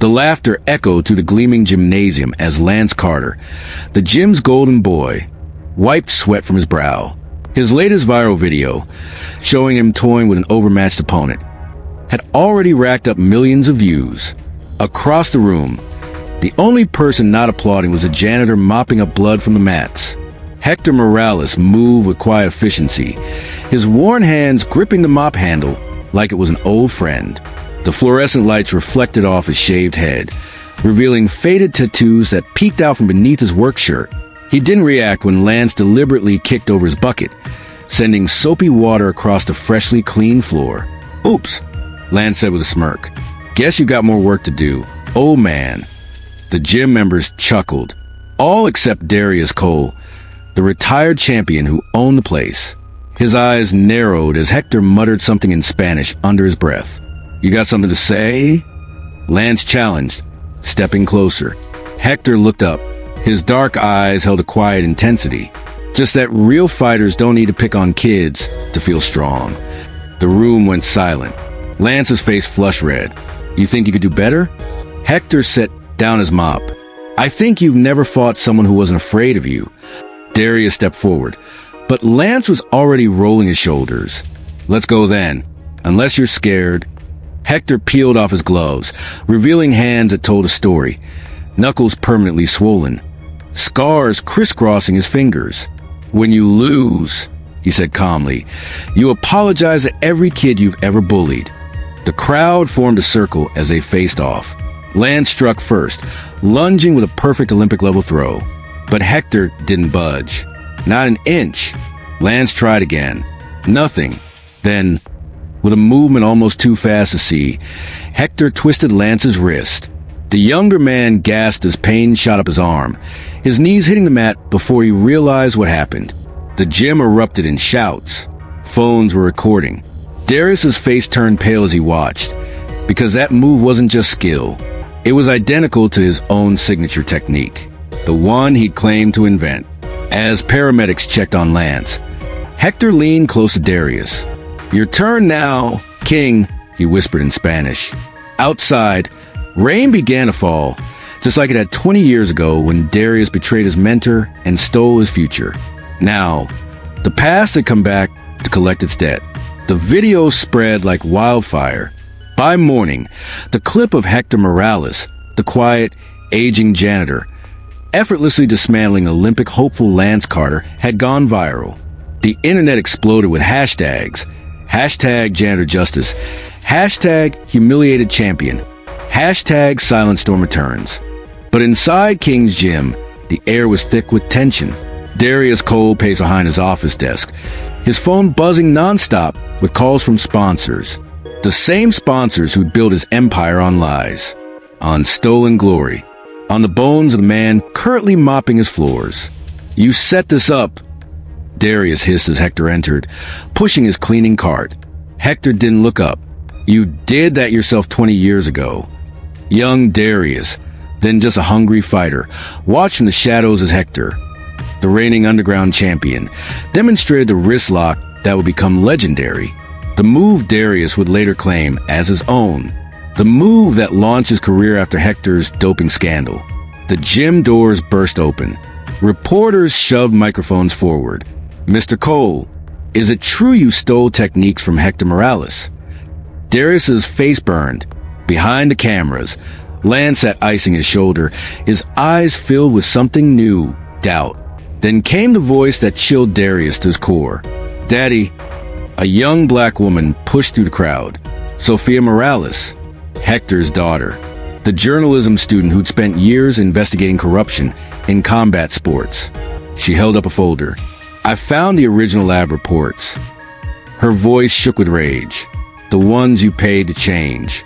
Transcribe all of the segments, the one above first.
The laughter echoed through the gleaming gymnasium as Lance Carter, the gym's golden boy, wiped sweat from his brow. His latest viral video, showing him toying with an overmatched opponent, had already racked up millions of views. Across the room, the only person not applauding was a janitor mopping up blood from the mats. Hector Morales moved with quiet efficiency, his worn hands gripping the mop handle like it was an old friend. The fluorescent lights reflected off his shaved head, revealing faded tattoos that peeked out from beneath his work shirt. He didn't react when Lance deliberately kicked over his bucket, sending soapy water across the freshly cleaned floor. "Oops," Lance said with a smirk. "Guess you got more work to do, old man." The gym members chuckled, all except Darius Cole, the retired champion who owned the place. His eyes narrowed as Hector muttered something in Spanish under his breath. "You got something to say?" Lance challenged, stepping closer. Hector looked up. His dark eyes held a quiet intensity. Just that real fighters don't need to pick on kids to feel strong. The room went silent. Lance's face flushed red. "You think you could do better?" Hector set down his mop. "I think you've never fought someone who wasn't afraid of you." Darius stepped forward, but Lance was already rolling his shoulders. "Let's go then, unless you're scared." Hector peeled off his gloves, revealing hands that told a story, knuckles permanently swollen, scars crisscrossing his fingers. "When you lose," he said calmly, "you apologize to every kid you've ever bullied." The crowd formed a circle as they faced off. Lance struck first, lunging with a perfect Olympic-level throw. But Hector didn't budge. Not an inch. Lance tried again. Nothing. Then, with a movement almost too fast to see, Hector twisted Lance's wrist. The younger man gasped as pain shot up his arm, his knees hitting the mat before he realized what happened. The gym erupted in shouts. Phones were recording. Darius's face turned pale as he watched, because that move wasn't just skill. It was identical to his own signature technique, the one he'd claimed to invent. As paramedics checked on Lance, Hector leaned close to Darius. "Your turn now, King," he whispered in Spanish. Outside, rain began to fall, just like it had 20 years ago when Darius betrayed his mentor and stole his future. Now, the past had come back to collect its debt. The video spread like wildfire. By morning, the clip of Hector Morales, the quiet, aging janitor, effortlessly dismantling Olympic hopeful Lance Carter, had gone viral. The internet exploded with hashtags. Hashtag janitor justice. Hashtag humiliated champion. Hashtag silent storm returns. But inside King's gym, the air was thick with tension. Darius Cole paced behind his office desk, his phone buzzing nonstop with calls from sponsors. The same sponsors who'd built his empire on lies, on stolen glory, on the bones of the man currently mopping his floors. "You set this up," Darius hissed as Hector entered, pushing his cleaning cart. Hector didn't look up. "You did that yourself 20 years ago." Young Darius, then just a hungry fighter, watched in the shadows as Hector, the reigning underground champion, demonstrated the wrist lock that would become legendary. The move Darius would later claim as his own. The move that launched his career after Hector's doping scandal. The gym doors burst open. Reporters shoved microphones forward. "Mr. Cole, is it true you stole techniques from Hector Morales?" Darius's face burned. Behind the cameras, Lance sat icing his shoulder, his eyes filled with something new, doubt. Then came the voice that chilled Darius to his core. "Daddy," a young black woman pushed through the crowd. Sophia Morales, Hector's daughter, the journalism student who'd spent years investigating corruption in combat sports. She held up a folder. "I found the original lab reports." Her voice shook with rage. "The ones you paid to change."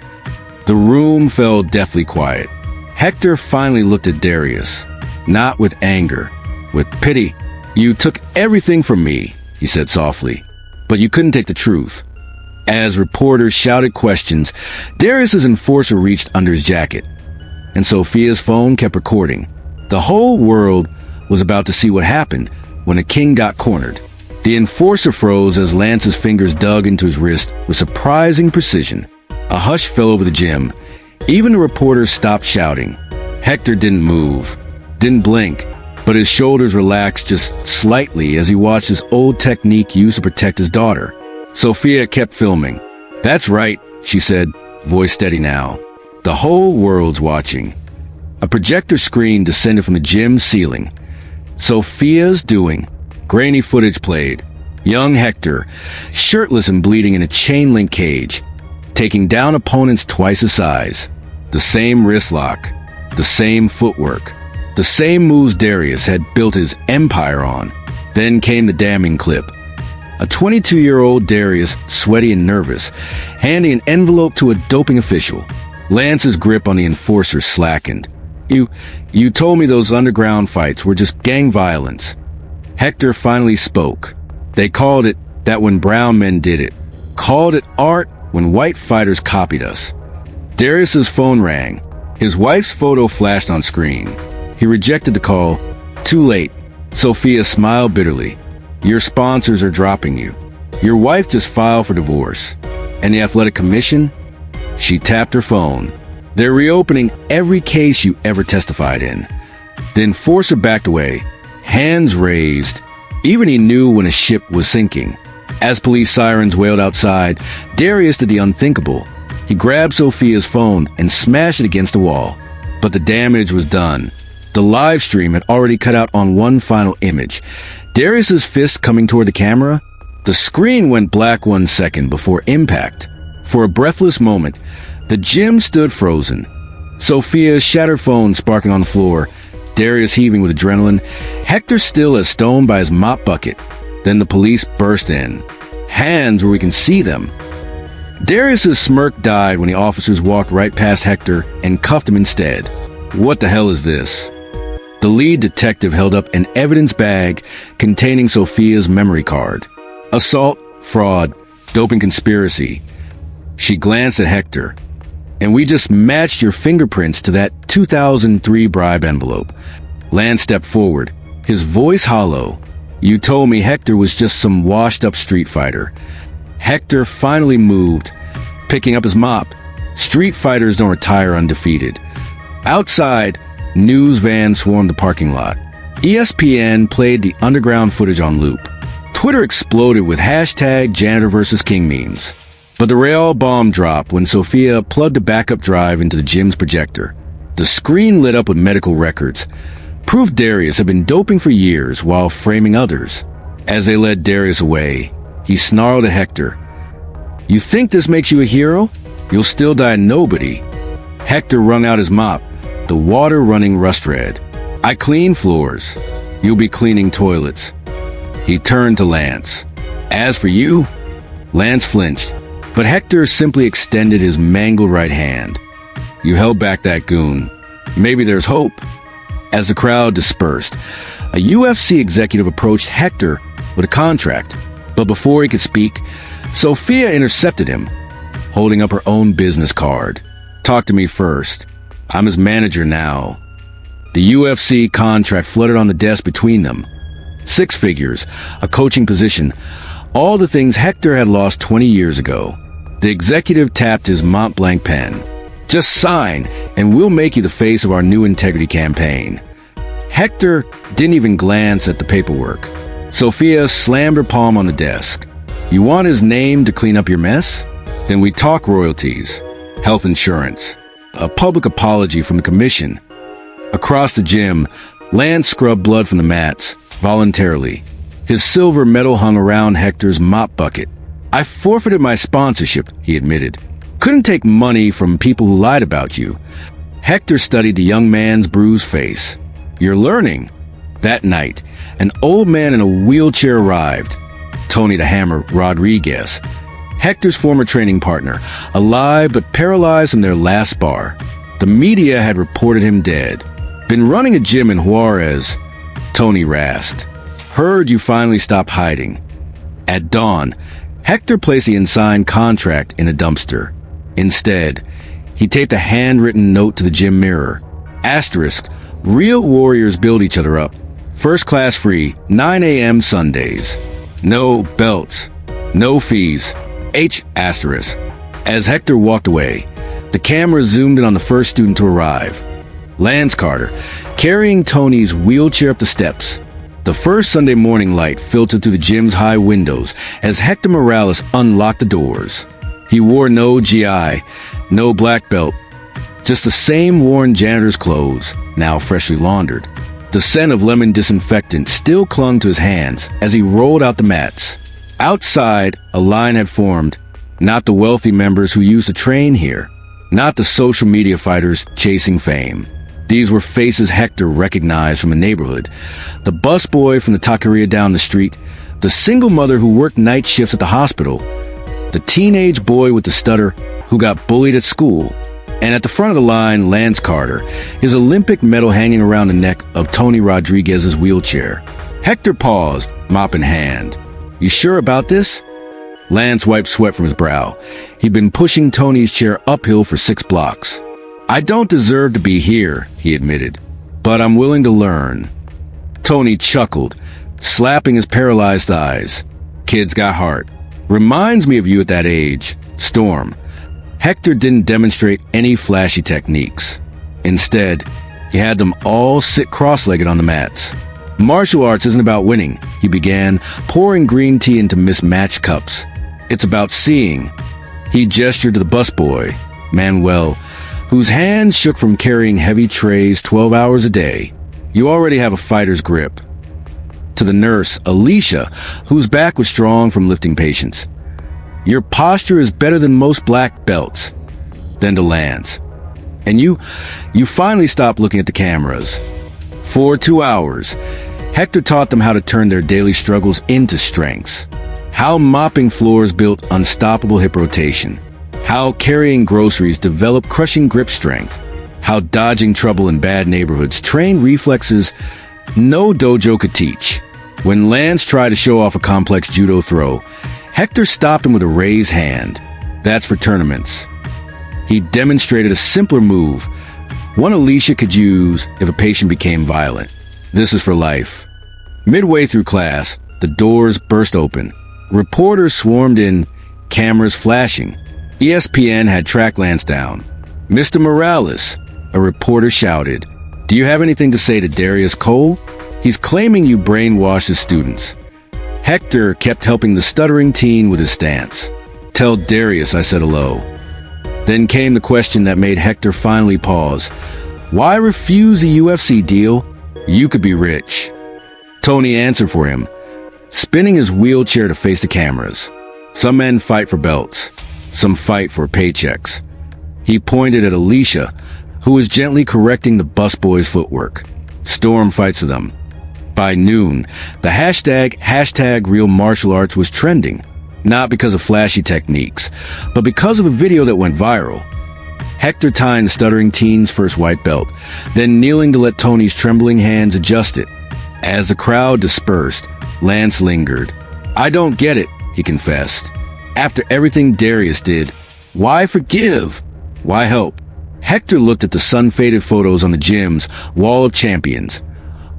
The room fell deathly quiet. Hector finally looked at Darius, not with anger, with pity. "You took everything from me," he said softly, "but you couldn't take the truth." As reporters shouted questions, Darius's enforcer reached under his jacket, and Sophia's phone kept recording. The whole world was about to see what happened when a king got cornered. The enforcer froze as Lance's fingers dug into his wrist with surprising precision. A hush fell over the gym. Even the reporters stopped shouting. Hector didn't move, didn't blink, but his shoulders relaxed just slightly as he watched his old technique used to protect his daughter. Sophia kept filming. "That's right," she said, voice steady now. "The whole world's watching." A projector screen descended from the gym's ceiling. Sophia's doing. Grainy footage played. Young Hector, shirtless and bleeding in a chain-link cage, taking down opponents twice his size. The same wrist lock, the same footwork, the same moves Darius had built his empire on. Then came the damning clip. A 22-year-old Darius, sweaty and nervous, handing an envelope to a doping official. Lance's grip on the enforcer slackened. You told me those underground fights were just gang violence." Hector finally spoke. "They called it that when brown men did it. Called it art when white fighters copied us." Darius's phone rang. His wife's photo flashed on screen. He rejected the call. Too late. Sophia smiled bitterly. "Your sponsors are dropping you. Your wife just filed for divorce. And the athletic commission?" She tapped her phone. "They're reopening every case you ever testified in." The enforcer backed away, hands raised. Even he knew when a ship was sinking. As police sirens wailed outside, Darius did the unthinkable. He grabbed Sophia's phone and smashed it against the wall. But the damage was done. The live stream had already cut out on one final image. Darius's fist coming toward the camera. The screen went black 1 second before impact. For a breathless moment, the gym stood frozen. Sophia's shattered phone sparking on the floor, Darius heaving with adrenaline, Hector still as stone by his mop bucket. Then the police burst in. Hands where we can see them. Darius's smirk died when the officers walked right past Hector and cuffed him instead. What the hell is this? The lead detective held up an evidence bag containing Sophia's memory card. Assault, fraud, doping conspiracy. She glanced at Hector. "And we just matched your fingerprints to that 2003 bribe envelope." Lance stepped forward, his voice hollow. "You told me Hector was just some washed-up street fighter." Hector finally moved, picking up his mop. Street fighters don't retire undefeated. Outside, news vans swarmed the parking lot. ESPN played the underground footage on loop. Twitter exploded with hashtag Janitor versus King memes. But the real bomb dropped when Sophia plugged a backup drive into the gym's projector. The screen lit up with medical records. Proof Darius had been doping for years while framing others. As they led Darius away, he snarled at Hector. "You think this makes you a hero? You'll still die nobody." Hector wrung out his mop, the water running rust red. "I clean floors. You'll be cleaning toilets." He turned to Lance. "As for you..." Lance flinched, but Hector simply extended his mangled right hand. "You held back that goon. Maybe there's hope." As the crowd dispersed, a UFC executive approached Hector with a contract. But before he could speak, Sophia intercepted him, holding up her own business card. "Talk to me first. I'm his manager now." The UFC contract fluttered on the desk between them. 6 figures, a coaching position, all the things Hector had lost 20 years ago. The executive tapped his Mont-Blanc pen. "Just sign, and we'll make you the face of our new integrity campaign." Hector didn't even glance at the paperwork. Sophia slammed her palm on the desk. "You want his name to clean up your mess? Then we talk royalties, health insurance, a public apology from the commission." Across the gym, Lance scrubbed blood from the mats, voluntarily. His silver medal hung around Hector's mop bucket. "I forfeited my sponsorship," he admitted. "Couldn't take money from people who lied about you." Hector studied the young man's bruised face. "You're learning." That night, an old man in a wheelchair arrived. Tony the Hammer Rodriguez, Hector's former training partner, alive but paralyzed from their last spar. The media had reported him dead. "Been running a gym in Juarez," Tony rasped. "Heard you finally stopped hiding." At dawn, Hector placed the unsigned contract in a dumpster. Instead, he taped a handwritten note to the gym mirror. Asterisk, "Real warriors build each other up. First class free, 9 a.m. Sundays. No belts. No fees. H**. As Hector walked away, The camera zoomed in on the first student to arrive. Lance Carter, carrying Tony's wheelchair up the steps. The first Sunday morning light filtered through the gym's high windows as Hector Morales unlocked the doors. He wore no GI, no black belt, just the same worn janitor's clothes, now freshly laundered. The scent of lemon disinfectant still clung to his hands as he rolled out the mats. Outside, a line had formed, not the wealthy members who used to train here, not the social media fighters chasing fame. These were faces Hector recognized from the neighborhood. The busboy from the taqueria down the street, the single mother who worked night shifts at the hospital, the teenage boy with the stutter who got bullied at school, and at the front of the line, Lance Carter, his Olympic medal hanging around the neck of Tony Rodriguez's wheelchair. Hector paused, mop in hand. "You sure about this?" Lance wiped sweat from his brow. He'd been pushing Tony's chair uphill for 6 blocks. "I don't deserve to be here," he admitted, "but I'm willing to learn." Tony chuckled, slapping his paralyzed thighs. "Kid's got heart. Reminds me of you at that age." Storm. Hector didn't demonstrate any flashy techniques. Instead, he had them all sit cross-legged on the mats. "Martial arts isn't about winning," he began, pouring green tea into mismatched cups. "It's about seeing." He gestured to the busboy, Manuel, whose hands shook from carrying heavy trays 12 hours a day. "You already have a fighter's grip." To the nurse, Alicia, whose back was strong from lifting patients. "Your posture is better than most black belts." Then to Lance. "And you finally stopped looking at the cameras." For 2 hours, Hector taught them how to turn their daily struggles into strengths. How mopping floors built unstoppable hip rotation. How carrying groceries developed crushing grip strength. How dodging trouble in bad neighborhoods trained reflexes no dojo could teach. When Lance tried to show off a complex judo throw, Hector stopped him with a raised hand. "That's for tournaments." He demonstrated a simpler move, one Alicia could use if a patient became violent. "This is for life." Midway through class, the doors burst open. Reporters swarmed in, cameras flashing. ESPN had tracked Lance down. "Mr. Morales," a reporter shouted, "do you have anything to say to Darius Cole? He's claiming you brainwashed his students." Hector kept helping the stuttering teen with his stance. "Tell Darius I said hello." Then came the question that made Hector finally pause. "Why refuse a UFC deal? You could be rich." Tony answered for him, spinning his wheelchair to face the cameras. "Some men fight for belts. Some fight for paychecks." He pointed at Alicia, who was gently correcting the busboy's footwork. "Storm fights for them." By noon, the hashtag Real Martial Arts was trending, not because of flashy techniques, but because of a video that went viral. Hector tying the stuttering teen's first white belt, then kneeling to let Tony's trembling hands adjust it. As the crowd dispersed, Lance lingered. "I don't get it," he confessed. "After everything Darius did, why forgive? Why help?" Hector looked at the sun-faded photos on the gym's wall of champions.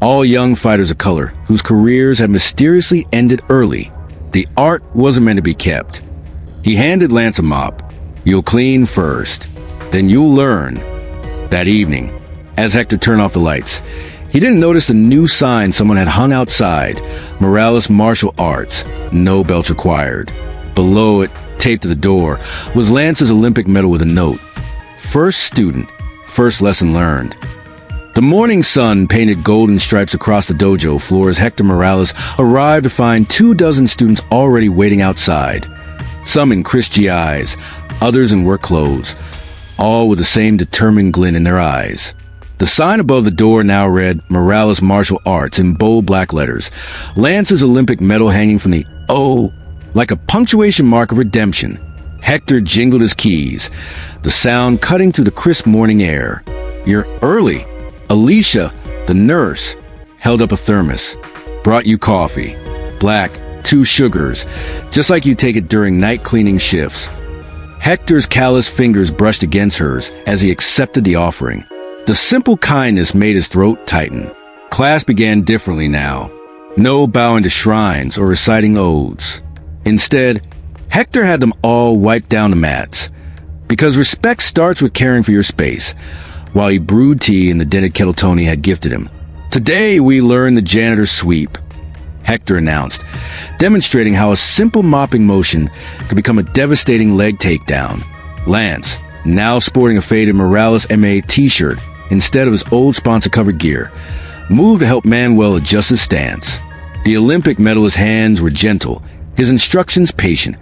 All young fighters of color, whose careers had mysteriously ended early. The art wasn't meant to be kept. He handed Lance a mop. "You'll clean first, then you'll learn." That evening, as Hector turned off the lights, he didn't notice a new sign someone had hung outside: Morales Martial Arts, no belts required. Below it, taped to the door, was Lance's Olympic medal with a note: "First student, first lesson learned." The morning sun painted golden stripes across the dojo floor as Hector Morales arrived to find 24 students already waiting outside. Some in crisp GIs, others in work clothes, all with the same determined glint in their eyes. The sign above the door now read Morales Martial Arts in bold black letters. Lance's Olympic medal hanging from the O like a punctuation mark of redemption. Hector jingled his keys, the sound cutting through the crisp morning air. "You're early." Alicia, the nurse, held up a thermos. "Brought you coffee. Black, 2 sugars, just like you take it during night cleaning shifts." Hector's calloused fingers brushed against hers as he accepted the offering. The simple kindness made his throat tighten. Class began differently now. No bowing to shrines or reciting odes. Instead, Hector had them all wipe down the mats. Because respect starts with caring for your space, while he brewed tea in the dented kettle Tony had gifted him. Today, we learn the janitor's sweep, Hector announced, demonstrating how a simple mopping motion could become a devastating leg takedown. Lance, now sporting a faded Morales MA t-shirt instead of his old sponsor-covered gear, moved to help Manuel adjust his stance. The Olympic medalist's hands were gentle, his instructions patient,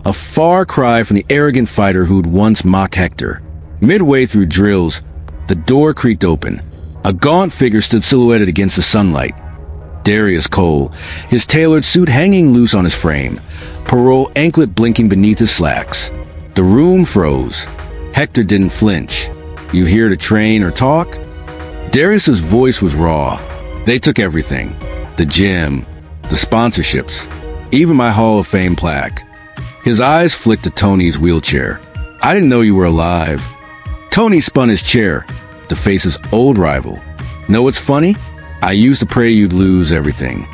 a far cry from the arrogant fighter who'd once mocked Hector. Midway through drills, the door creaked open. A gaunt figure stood silhouetted against the sunlight. Darius Cole, his tailored suit hanging loose on his frame, parole anklet blinking beneath his slacks. The room froze. Hector didn't flinch. "You here to train or talk?" Darius's voice was raw. "They took everything. The gym, the sponsorships, even my Hall of Fame plaque." His eyes flicked to Tony's wheelchair. "I didn't know you were alive." Tony spun his chair to face his old rival. "Know what's funny? I used to pray you'd lose everything."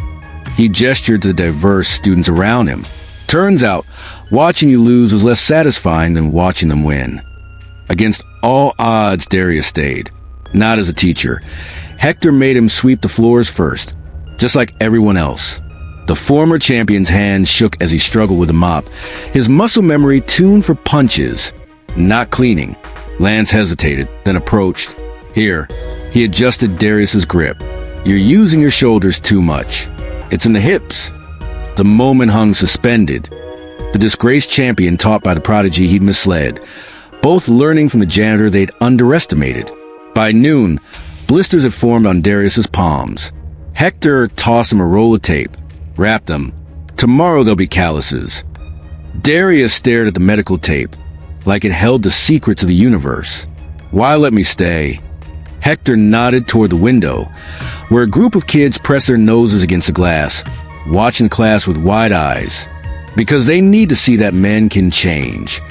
He gestured to the diverse students around him. "Turns out, watching you lose was less satisfying than watching them win." Against all odds, Darius stayed. Not as a teacher. Hector made him sweep the floors first, just like everyone else. The former champion's hands shook as he struggled with the mop, his muscle memory tuned for punches, not cleaning. Lance hesitated, then approached. "Here." He adjusted Darius's grip. "You're using your shoulders too much. It's in the hips." The moment hung suspended. The disgraced champion taught by the prodigy he'd misled, both learning from the janitor they'd underestimated. By noon, blisters had formed on Darius's palms. Hector tossed him a roll of tape. "Wrap them. Tomorrow there'll be calluses." Darius stared at the medical tape, like it held the secret to the universe. "Why let me stay?" Hector nodded toward the window, where a group of kids pressed their noses against the glass, watching class with wide eyes. "Because they need to see that men can change.